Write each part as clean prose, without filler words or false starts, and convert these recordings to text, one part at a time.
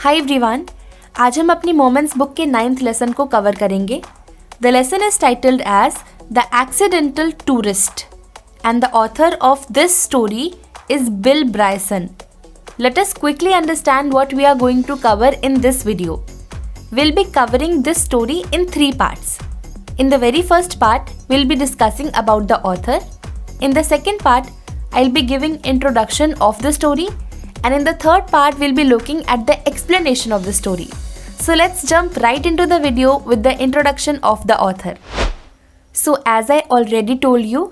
Hi everyone, आज हम अपनी मोमेंट्स बुक के 9th लेसन को कवर करेंगे। The lesson is titled as the accidental tourist and the author of this story is Bill Bryson. Let us quickly understand what we are going to cover in this video. We'll be covering this story in 3 parts. In the very first part, we'll be discussing about the author. In the second part, I'll be giving introduction of the story. And in the third part, we'll be looking at the explanation of the story. So let's jump right into the video with the introduction of the author. So as I already told you,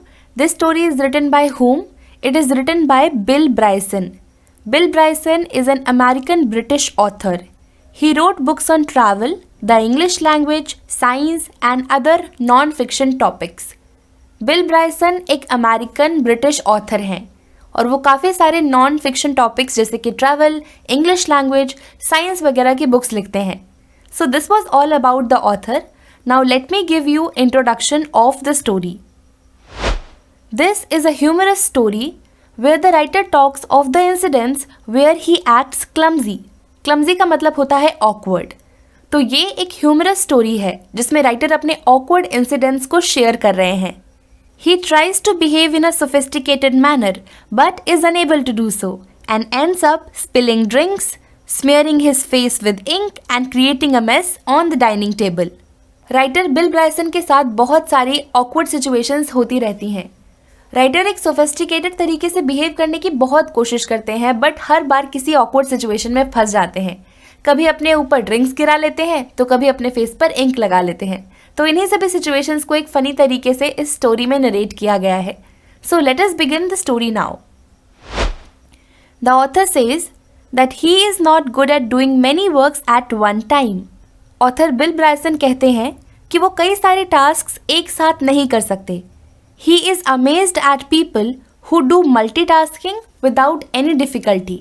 this story is written by whom? It is written by Bill Bryson. Bill Bryson is an American-British author. He wrote books on travel, the English language, science and other non-fiction topics. Bill Bryson एक American-British author हैं और वो काफ़ी सारे non-fiction topics जैसे कि travel, English language, science वगैरह की books लिखते हैं. So this was all about the author. Now let me give you introduction of the story. This is a humorous story where the writer talks of the incidents where he acts clumsy. Clumsy का मतलब होता है awkward. तो ये एक humorous story है जिसमें writer अपने awkward incidents को शेयर कर रहे हैं. He tries to behave in a sophisticated manner but is unable to do so and ends up spilling drinks, smearing his face with ink and creating a mess on the dining table. Writer Bill Bryson के साथ बहुत सारी awkward situations होती रहती हैं. Writer एक sophisticated तरीके से बिहेव करने की बहुत कोशिश करते हैं बट हर बार किसी ऑकवर्ड सिचुएशन में फंस जाते हैं. कभी अपने ऊपर ड्रिंक्स गिरा लेते हैं तो कभी अपने फेस पर इंक लगा लेते हैं. तो इन्हीं सभी सिचुएशंस को एक फनी तरीके से इस स्टोरी में नरेट किया गया है. So let us begin the story now. The author says that he is not good at doing many works at one time. Author Bill Bryson कहते हैं कि वो कई सारे टास्क्स एक साथ नहीं कर सकते. He is amazed at people who do multitasking without any difficulty.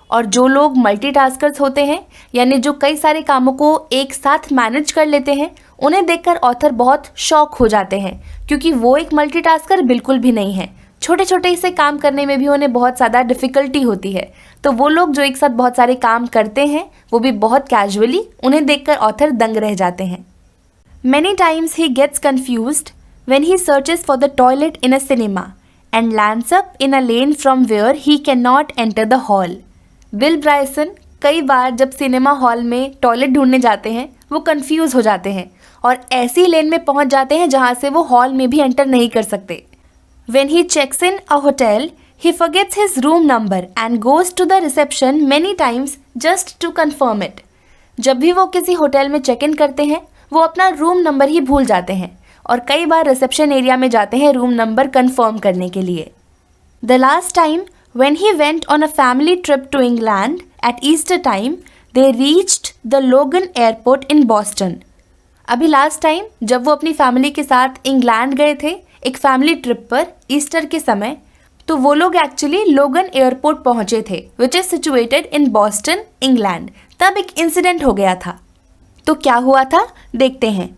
और जो लोग मल्टीटास्कर्स होते हैं यानी जो कई सारे कामों को एक साथ मैनेज कर लेते हैं उन्हें देखकर ऑथर बहुत शॉक हो जाते हैं क्योंकि वो एक मल्टीटास्कर बिल्कुल भी नहीं है. छोटे छोटे से काम करने में भी उन्हें बहुत ज़्यादा डिफ़िकल्टी होती है. तो वो लोग जो एक साथ बहुत सारे काम करते हैं वो भी बहुत कैजुअली, उन्हें देखकर ऑथर दंग रह जाते हैं. Many times he gets confused when he searches for the toilet in a cinema and lands up in a lane from where he cannot enter the hall. Bill Bryson कई बार जब cinema hall में toilet ढूंढने जाते हैं वो confuse हो जाते हैं और ऐसी लेन में पहुंच जाते हैं जहां से वो हॉल में भी एंटर नहीं कर सकते. When he checks in a hotel, he forgets his room number and goes to the reception many times just to confirm it. जब भी वो किसी होटल में चेक इन करते हैं वो अपना रूम नंबर ही भूल जाते हैं और कई बार रिसेप्शन एरिया में जाते हैं रूम नंबर कंफर्म करने के लिए. The last time when he went on a family trip to England at Easter time they reached the Logan airport in Boston. अभी लास्ट टाइम जब वो अपनी फैमिली के साथ इंग्लैंड गए थे एक फैमिली ट्रिप पर ईस्टर के समय, तो वो लोग एक्चुअली लोगन एयरपोर्ट पहुंचे थे which is situated in Boston England. तब एक इंसिडेंट हो गया था. तो क्या हुआ था देखते हैं.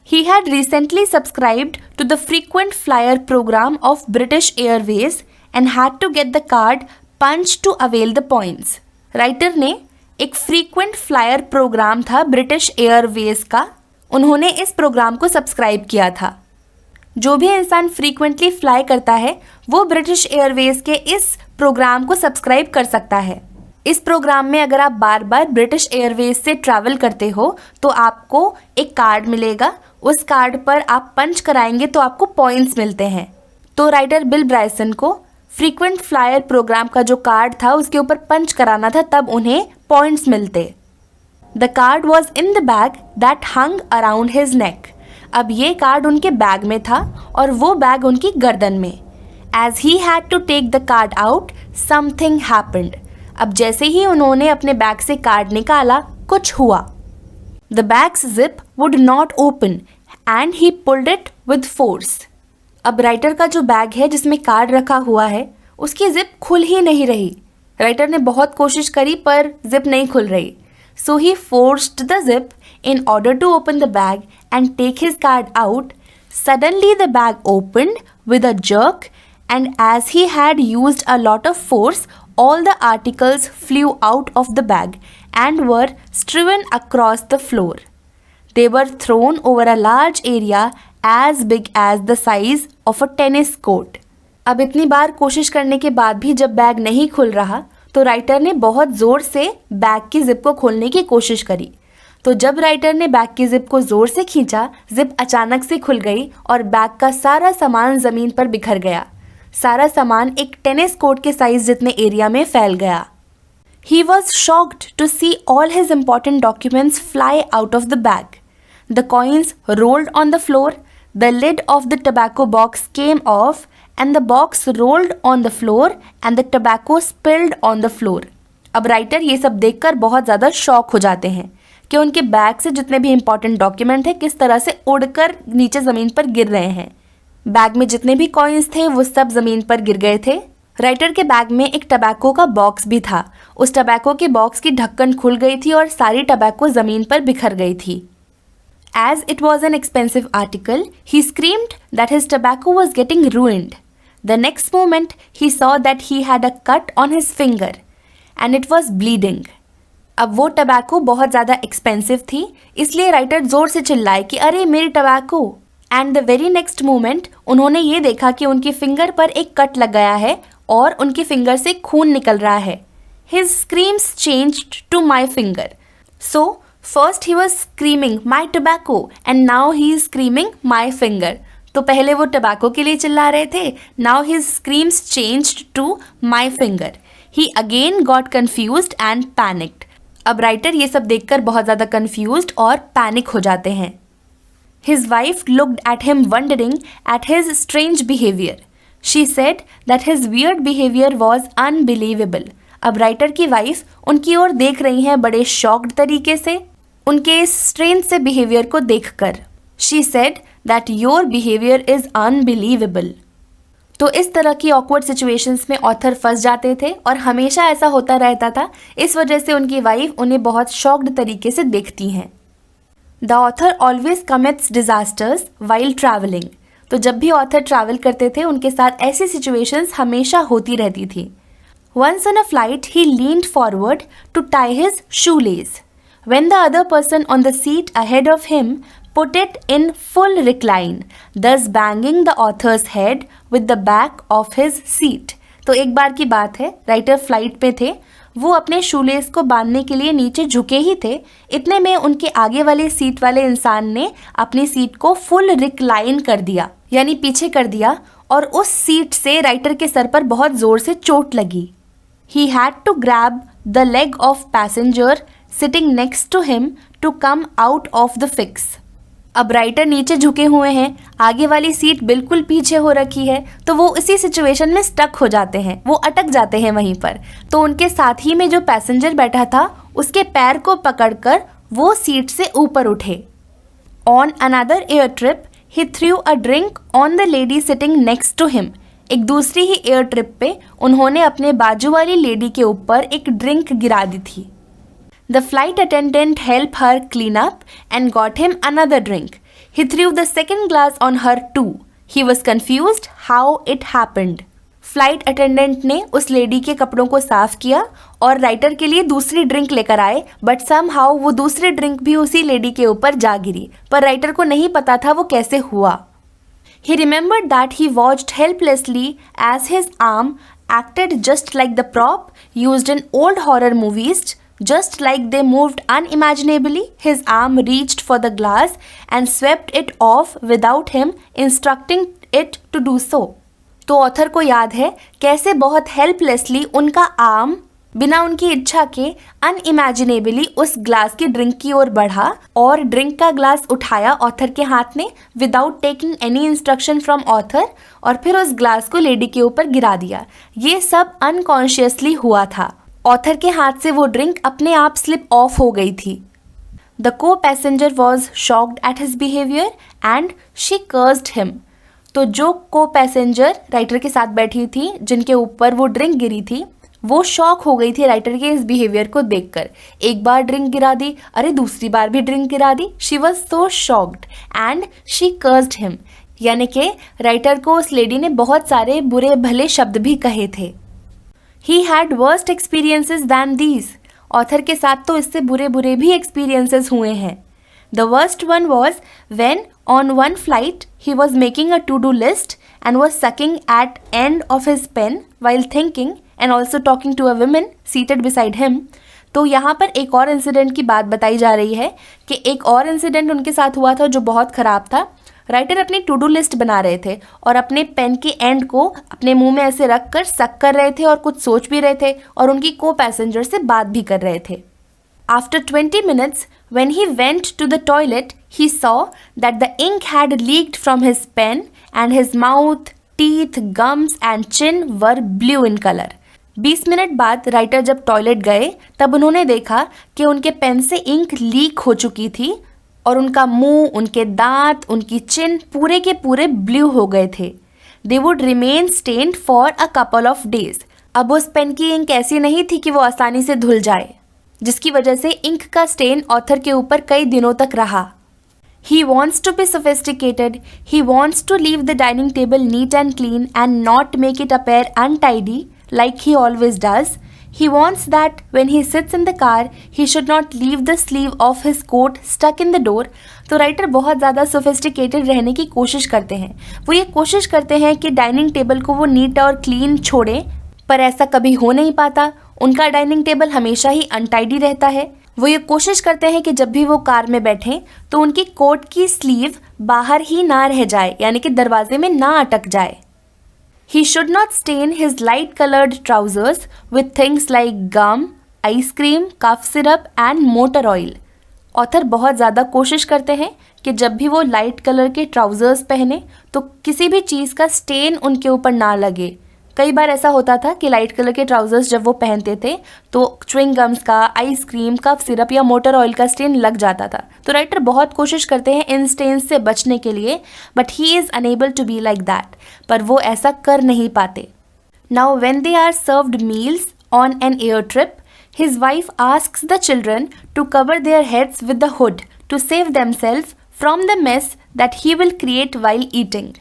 He had recently subscribed to the frequent flyer program of British Airways and had to get the card punched to avail the points. Writer ने एक frequent flyer program था British Airways का, उन्होंने इस प्रोग्राम को सब्सक्राइब किया था. जो भी इंसान frequently फ्लाई करता है वो British Airways के इस प्रोग्राम को सब्सक्राइब कर सकता है. इस प्रोग्राम में अगर आप बार बार ब्रिटिश एयरवेज से ट्रैवल करते हो तो आपको एक कार्ड मिलेगा. उस कार्ड पर आप पंच कराएंगे तो आपको पॉइंट्स मिलते हैं. तो राइटर बिल ब्राइसन को फ्रीक्वेंट फ्लायर प्रोग्राम का जो कार्ड था उसके ऊपर पंच कराना था, तब उन्हें पॉइंट्स मिलते. The card was in the bag that hung around his neck. अब ये कार्ड उनके बैग में था और वो बैग उनकी गर्दन में. As he had to take the card out something happened. अब जैसे ही उन्होंने अपने बैग से कार्ड निकाला कुछ हुआ. The bags zip would not open and he pulled it with force. अब राइटर का जो बैग है जिसमें कार्ड रखा हुआ है उसकी जिप खुल ही नहीं रही. राइटर ने बहुत कोशिश करी पर जिप नहीं खुल रही. So he forced the zip in order to open the bag and take his card out. Suddenly the bag opened with a jerk and as he had used a lot of force, all the articles flew out of the bag and were strewn across the floor. They were thrown over a large area as big as the size of a tennis court. अब इतनी बार कोशिश करने के बाद भी जब bag नहीं खुल रहा तो राइटर ने बहुत ज़ोर से बैग की जिप को खोलने की कोशिश करी। तो जब राइटर ने बैग की जिप को ज़ोर से खींचा, जिप अचानक से खुल गई और बैग का सारा सामान ज़मीन पर बिखर गया। सारा सामान एक टेनिस कोर्ट के साइज जितने एरिया में फैल गया। He was shocked to see all his important documents fly out of the bag. The coins rolled on the floor, the lid of the tobacco box came off, and the box rolled on the floor and the tobacco spilled on the floor. अब writer ये सब देखकर बहुत ज़्यादा shock हो जाते हैं कि उनके बैग से जितने भी इंपॉर्टेंट डॉक्यूमेंट हैं किस तरह से उड़कर नीचे ज़मीन पर गिर रहे हैं। बैग में जितने भी कॉइन्स थे वो सब ज़मीन पर गिर गए थे। राइटर के बैग में एक टबैको का बॉक्स भी था। उस टबैको के बॉक्स की ढक्कन खुल गई थी और सारी टबैको ज़मीन पर बिखर गई थी। As it was an expensive article, he screamed that his tobacco was getting ruined. The next moment, he saw that he had a cut on his finger and it was bleeding. अब वो tobacco बहुत ज़्यादा expensive थी, इसलिए writer ज़ोर से चिल्लाए कि अरे मेरी tobacco. And the very next moment उन्होंने ये देखा कि उनकी फिंगर पर एक कट लग गया है और उनकी फिंगर से खून निकल रहा है। His screams changed to my finger. So first he was screaming my tobacco and now he is screaming my finger. तो पहले वो टबैको के लिए चिल्ला रहे थे, now his screams changed to my finger. He again got confused and panicked. अब writer ये सब देखकर बहुत ज़्यादा confused और पैनिक हो जाते हैं। His wife looked at him wondering at his strange behavior. She said that his weird behavior was unbelievable. अब राइटर की वाइफ उनकी ओर देख रही हैं बड़े शॉक्ड तरीके से उनके इस स्ट्रेंज से बिहेवियर को देखकर। She said that your behavior is unbelievable. तो इस तरह की ऑकवर्ड सिचुएशंस में ऑथर फंस जाते थे और हमेशा ऐसा होता रहता था। इस वजह से उनकी वाइफ उन्हें बहुत शॉक्ड तरीके से देखती हैं। The author always commits disasters while travelling. तो जब भी ऑथर ट्रैवल करते थे उनके साथ ऐसी सिचुएशंस हमेशा होती रहती थी। Once on a flight he leaned forward to tie his shoelace when the other person on the seat ahead of him put it in full recline, thus banging the author's head with the back of his seat. तो एक बार की बात है, writer flight पे थे, वो अपने shoelace को बांधने के लिए नीचे झुके ही थे। इतने में उनके आगे वाले सीट वाले इंसान ने अपनी सीट को फुल रिक्लाइन कर दिया, यानी पीछे कर दिया, और उस सीट से राइटर के सर पर बहुत जोर से चोट लगी। He had to grab the leg of passenger sitting next to him to come out of the fix. अब राइटर नीचे झुके हुए हैं, आगे वाली सीट बिल्कुल पीछे हो रखी है, तो वो इसी सिचुएशन में स्टक हो जाते हैं, वो अटक जाते हैं वहीं पर। तो उनके साथ ही में जो पैसेंजर बैठा था उसके पैर को पकड़कर वो सीट से ऊपर उठे। On another air trip he threw a drink on the lady sitting next to him. एक दूसरी ही एयर ट्रिप पे उन्होंने अपने बाजू वाली लेडी के ऊपर एक ड्रिंक गिरा दी थी। The flight attendant helped her clean up and got him another drink. He threw the second glass on her too. He was confused how it happened. Flight attendant ने उस लेडी के कपड़ों को साफ किया और राइटर के लिए दूसरी ड्रिंक लेकर आए, बट समहाउ वो दूसरी ड्रिंक भी उसी लेडी के ऊपर जा गिरी, पर राइटर को नहीं पता था वो कैसे हुआ। He remembered that he watched helplessly as his arm acted just like the prop used in old horror movies. Just like they moved unimaginably, his arm reached for the glass and swept it off without him instructing it to do so. तो author को याद है कैसे बहुत helplessly उनका arm बिना उनकी इच्छा के अनइमेजिनेबली उस ग्लास की ड्रिंक की ओर बढ़ा और ड्रिंक का ग्लास उठाया ऑथर के हाथ ने without taking any instruction from author, और फिर उस ग्लास को लेडी के ऊपर गिरा दिया। ये सब अनकॉन्शियसली हुआ था। ऑथर के हाथ से वो ड्रिंक अपने आप स्लिप ऑफ हो गई थी। द को passenger was shocked at his behaviour and she cursed him. तो जो को पैसेंजर राइटर के साथ बैठी थी जिनके ऊपर वो ड्रिंक गिरी थी, वो शॉक हो गई थी राइटर के इस बिहेवियर को देखकर। एक बार ड्रिंक गिरा दी, अरे दूसरी बार भी ड्रिंक गिरा दी। She was so shocked and she cursed him, यानी कि राइटर को उस लेडी ने बहुत सारे बुरे भले शब्द भी कहे थे। He had worse experiences than these. Author के साथ तो इससे बुरे बुरे भी एक्सपीरियंसेस हुए हैं. The worst one was when on one flight he was making a to-do list and was sucking at end of his pen while thinking and also talking to a woman seated beside him. तो यहाँ पर एक और incident की बात बताई जा रही है कि एक और इंसिडेंट उनके साथ हुआ था जो बहुत ख़राब था. राइटर अपनी टू डू लिस्ट बना रहे थे और अपने पेन के एंड को अपने मुंह में ऐसे रख कर सक कर रहे थे और कुछ सोच भी रहे थे और उनकी को पैसेंजर से बात भी कर रहे थे. After 20 minutes, when he went to the toilet, he saw that the ink had leaked from his pen and his mouth, teeth, gums and chin were blue in color. 20 minute बाद writer जब toilet गए तब उन्होंने देखा कि उनके pen से ink leak हो चुकी थी और उनका मुंह, उनके दांत, उनकी चिन पूरे के पूरे ब्लू हो गए थे. They would remain stained for a couple of days. अब उस पेन की इंक ऐसी नहीं थी कि वो आसानी से धुल जाए, जिसकी वजह से इंक का स्टेन ऑथर के ऊपर कई दिनों तक रहा. He wants to be sophisticated. He wants to leave the dining table neat and clean and not make it appear untidy like he always does. He wants that when he sits in the car, he should not leave the sleeve of his coat stuck in the door. तो writer बहुत ज़्यादा sophisticated रहने की कोशिश करते हैं. वो ये कोशिश करते हैं कि डाइनिंग टेबल को वो नीट और क्लीन छोड़ें, पर ऐसा कभी हो नहीं पाता. उनका डाइनिंग टेबल हमेशा ही अनटाइडी रहता है. वो ये कोशिश करते हैं कि जब भी वो कार में बैठें तो उनकी कोट की स्लीव बाहर ही ना रह जाए, यानी कि दरवाजे में ना अटक जाए. He should not stain his light colored trousers with things like gum, ice cream, cough syrup and motor oil. Author बहुत ज़्यादा कोशिश करते हैं कि जब भी वो लाइट कलर के ट्राउज़र्स पहने तो किसी भी चीज़ का स्टेन उनके ऊपर ना लगे. कई बार ऐसा होता था कि लाइट कलर के ट्राउज़र्स जब वो पहनते थे तो च्युइंग गम्स का, आइसक्रीम, कफ सिरप या मोटर ऑयल का स्टेन लग जाता था. तो राइटर बहुत कोशिश करते हैं इन स्टेन्स से बचने के लिए, but he is unable to be like that. पर वो ऐसा कर नहीं पाते. Now when they are served meals on an air trip, his wife asks the children to cover their heads with the hood to save themselves from the mess that he will create while eating.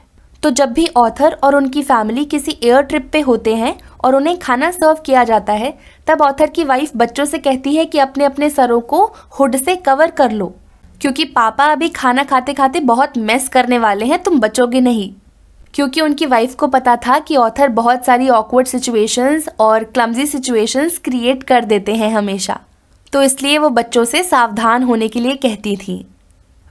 तो जब भी author और उनकी family किसी air trip पे होते हैं और उन्हें खाना सर्व किया जाता है, तब ऑथर की वाइफ बच्चों से कहती है कि अपने अपने सरों को हुड से कवर कर लो, क्योंकि पापा अभी खाना खाते खाते बहुत मेस करने वाले हैं, तुम बचोगे नहीं. क्योंकि उनकी वाइफ को पता था कि ऑथर बहुत सारी ऑकवर्ड सिचुएशंस और क्लमजी सिचुएशंस क्रिएट कर देते हैं हमेशा, तो इसलिए वो बच्चों से सावधान होने के लिए कहती थी.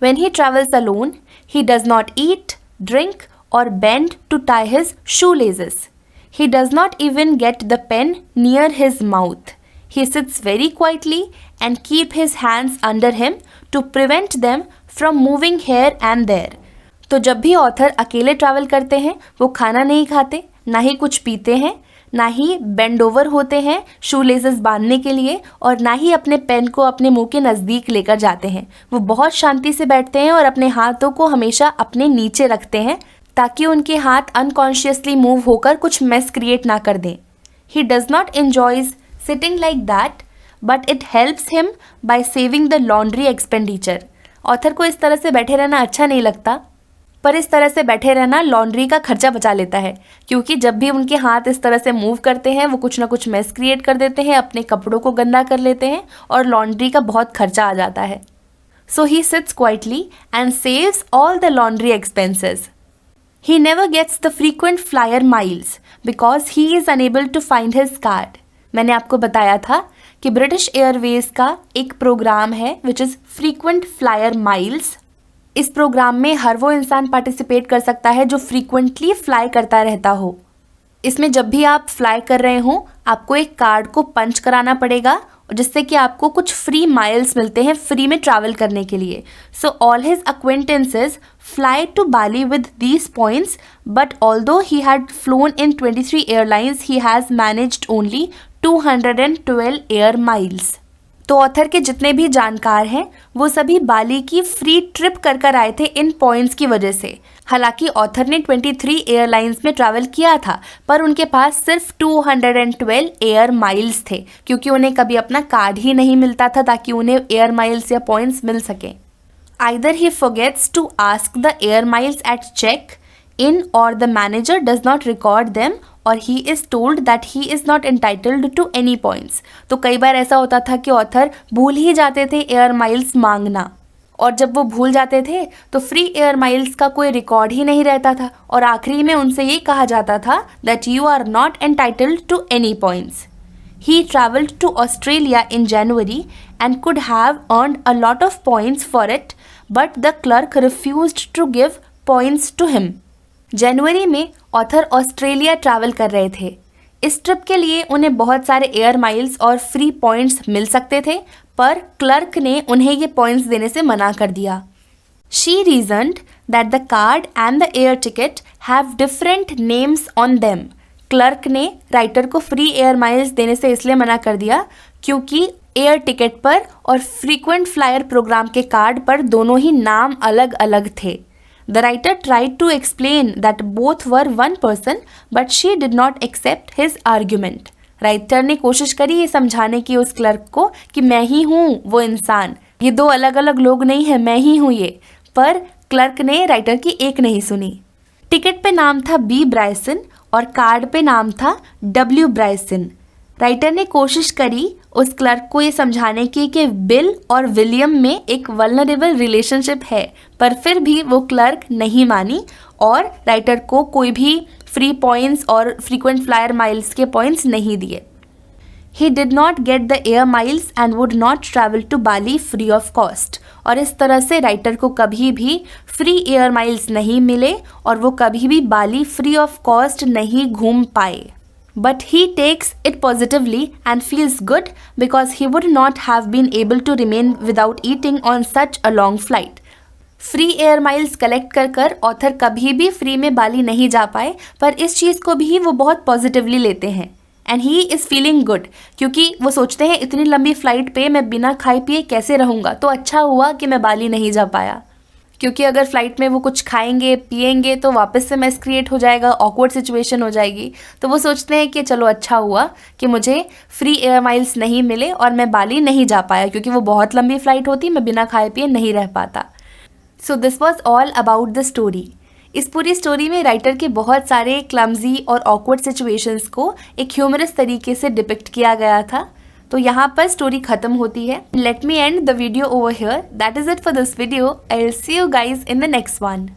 When he travels alone, he does not eat, drink or bend to tie his shoelaces. He does not even get the pen near his mouth. He sits very quietly and keep his hands under him to prevent them from moving here and there. तो जब भी author अकेले travel करते हैं वो खाना नहीं खाते, ना ही कुछ पीते हैं, ना ही बेंड ओवर होते हैं शू लेसेस बांधने के लिए, और ना ही अपने पेन को अपने मुंह के नज़दीक लेकर जाते हैं. वो बहुत शांति से बैठते हैं और अपने हाथों को हमेशा अपने नीचे रखते हैं ताकि उनके हाथ अनकॉन्शियसली मूव होकर कुछ मेस क्रिएट ना कर दें. He does not enjoys sitting like that, but it helps him by saving the laundry expenditure. Author को इस तरह से बैठे रहना अच्छा नहीं लगता, पर इस तरह से बैठे रहना लॉन्ड्री का खर्चा बचा लेता है, क्योंकि जब भी उनके हाथ इस तरह से मूव करते हैं वो कुछ ना कुछ मेस क्रिएट कर देते हैं, अपने कपड़ों को गंदा कर लेते हैं और लॉन्ड्री का बहुत खर्चा आ जाता है. So he sits quietly and saves all the laundry expenses. He never gets the frequent flyer miles because he is unable to find his card. मैंने आपको बताया था कि ब्रिटिश एयरवेज का एक प्रोग्राम है which is frequent flyer miles. इस programme में हर वो इंसान पार्टिसिपेट कर सकता है जो फ्रीक्वेंटली फ्लाई करता रहता हो. इसमें जब भी आप फ्लाई कर रहे हो आपको एक कार्ड को पंच कराना पड़ेगा, जिससे कि आपको कुछ फ्री माइल्स मिलते हैं फ्री में ट्रैवल करने के लिए. So all his acquaintances fly to Bali with these points, but although he had flown in 23 airlines, he has managed only 212 air miles. तो ऑथर के जितने भी जानकार हैं वो सभी बाली की फ्री ट्रिप कर कर आए थे इन पॉइंट्स की वजह से. हालांकि ऑथर ने 23 एयरलाइंस में ट्रैवल किया था, पर उनके पास सिर्फ 212 एयर माइल्स थे, क्योंकि उन्हें कभी अपना कार्ड ही नहीं मिलता था ताकि उन्हें एयर माइल्स या पॉइंट्स मिल सकें. Either he forgets to ask the air miles at check-in or the manager does not record them, और he is told that he is not entitled to any points. तो कई बार ऐसा होता था कि author भूल ही जाते थे एयर माइल्स मांगना, और जब वो भूल जाते थे तो फ्री एयर माइल्स का कोई रिकॉर्ड ही नहीं रहता था, और आखिरी में उनसे ये कहा जाता था that you are not entitled to any points. He traveled to Australia in January and could have earned a lot of points for it, but the clerk refused to give points to him. जनवरी में author Australia travel कर रहे थे। इस trip के लिए उन्हें बहुत सारे एयर माइल्स और फ्री पॉइंट्स मिल सकते थे, पर क्लर्क ने उन्हें ये पॉइंट्स देने से मना कर दिया। She reasoned that the card and the air ticket have different names on them. Clerk ने राइटर को फ्री एयर माइल्स देने से इसलिए मना कर दिया क्योंकि एयर टिकट पर और फ्रीक्वेंट फ्लायर प्रोग्राम के कार्ड पर दोनों ही नाम अलग अलग थे। The writer tried to explain that both were one person but she did not accept his argument. Writer ने कोशिश करी ये समझाने की उस क्लर्क को कि मैं ही हूँ वो इंसान, ये दो अलग अलग लोग नहीं है, मैं ही हूँ ये, पर क्लर्क ने राइटर की एक नहीं सुनी। टिकट पे नाम था बी ब्रायसन और कार्ड पे नाम था डब्ल्यू ब्रायसन। राइटर ने कोशिश करी उस क्लर्क को ये समझाने की कि बिल और विलियम में एक वल्नरेबल रिलेशनशिप है, पर फिर भी वो क्लर्क नहीं मानी और राइटर को कोई भी फ्री पॉइंट्स और फ्रीक्वेंट फ्लायर माइल्स के पॉइंट्स नहीं दिए। He did not get the air miles and would not travel to Bali free of cost. और इस तरह से राइटर को कभी भी फ्री एयर माइल्स नहीं मिले और वो कभी भी बाली फ्री ऑफ कॉस्ट नहीं घूम पाए। But he takes it positively and feels good because he would not have been able to remain without eating on such a long flight. Free air miles collect कर कर author कभी भी free में बाली नहीं जा पाए, पर इस चीज़ को भी वो बहुत पॉजिटिवली लेते हैं। And he is feeling good क्योंकि वो सोचते हैं इतनी लंबी फ़्लाइट पे मैं बिना खाए पिए कैसे रहूँगा, तो अच्छा हुआ कि मैं बाली नहीं जा पाया, क्योंकि अगर फ़्लाइट में वो कुछ खाएंगे पिएंगे तो वापस से मैस क्रिएट हो जाएगा, ऑकवर्ड सिचुएशन हो जाएगी। तो वो सोचते हैं कि चलो अच्छा हुआ कि मुझे फ्री एयर माइल्स नहीं मिले और मैं बाली नहीं जा पाया, क्योंकि वो बहुत लंबी फ़्लाइट होती, मैं बिना खाए पिए नहीं रह पाता। So this was all about the story. इस पूरी स्टोरी में राइटर के बहुत सारे क्लमजी और ऑकवर्ड सिचुएशंस को एक ह्यूमरस तरीके से डिपिक्ट किया गया था। तो यहाँ पर स्टोरी खत्म होती है। Let me and the video over here. That is it for this video. I will see you guys in the next one.